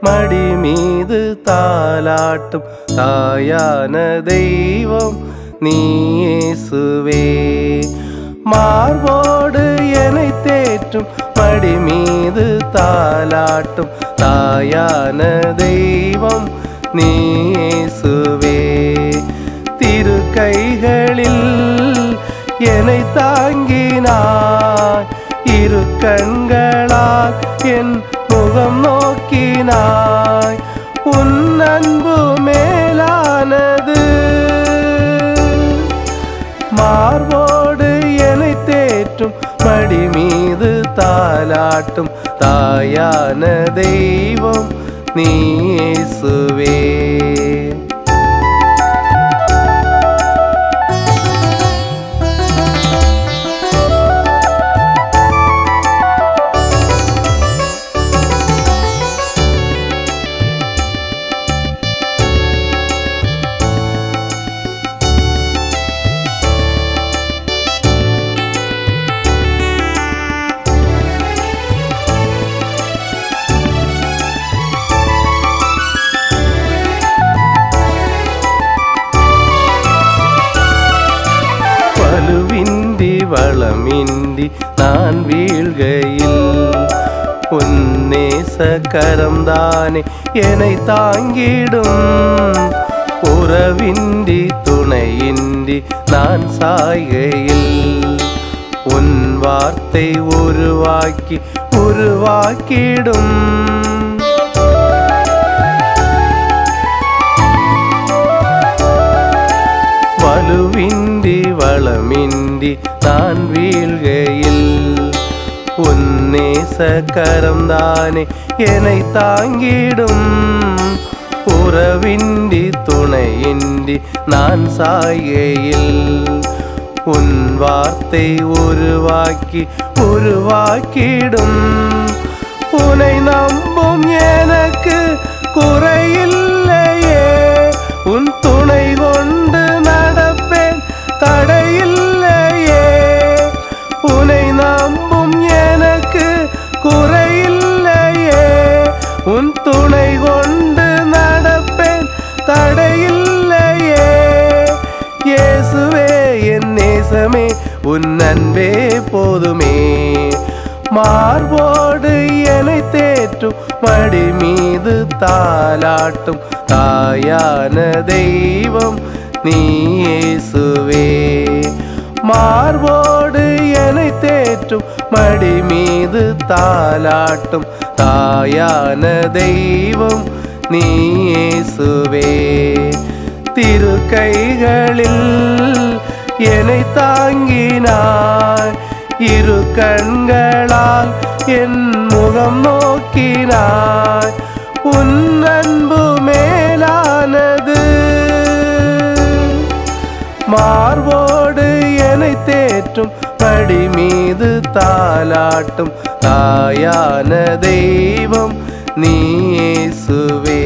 மடி மீது தாலாட்டும் தாயான தெய்வம் நீ இயேசுவே. மார்போடு என்னை தேற்றும் மடி மீது தாலாட்டும் தாயான தெய்வம் நீ இயேசுவே. திரு கைகளில் என்னை தாங்கினாய், இரு கண்களால் என் முகம் நோக்கினாய். உன் அன்பு மேலானது. மார்போடு என்னை தேற்றும் மடி மீது தாலாட்டும் தாயான தெய்வம் நீ இயேசுவே. வலுவின்றி வளமின்றி நான் வீழ்கையில் உன் நேச கரம்தானே என்னை தாங்கிடும். உறவின்றி துணையின்றி நான் சாய்கையில் உன் வார்த்தை உருவாக்கிடும். வலுவின்றி வளமின்றி நான் வீழ்கையில் உன் நேச கரம்தானே என்னை தாங்கிடும். உறவின்றி துணையின்றி நான் சாய்கையில் உன் வார்த்தை உருவாக்கிடும். உன்னை நம்பும் எனக்கு குறையில்லையே, உன் துணை கொண்டு நடப்பேன் தடையில்லையே. உன்னை நம்பும் எனக்கு குறையில்லையே, உன் துணை கொண்டு நடப்பேன் தடையில்லையே. இயேசுவே என் நேசமே, உன் அன்பே போதுமே. மார்போடு என்னை தேற்றும் மடி மீது தாலாட்டும் தாயான தெய்வம் நீ இயேசுவே. மார்போடு என்னை தேற்றும் மடி மீது தாலாட்டும் தாயான தெய்வம் நீ இயேசுவே. திரு கைகளில் என்னை தாங்கினாய், இரு கண்களால் என் முகம் நோக்கினாய். உன் அன்பு மேலானது. மார்போடு என்னை தேற்றும் மடி மீது தாலாட்டும் தாயான தெய்வம் நீ இயேசுவே.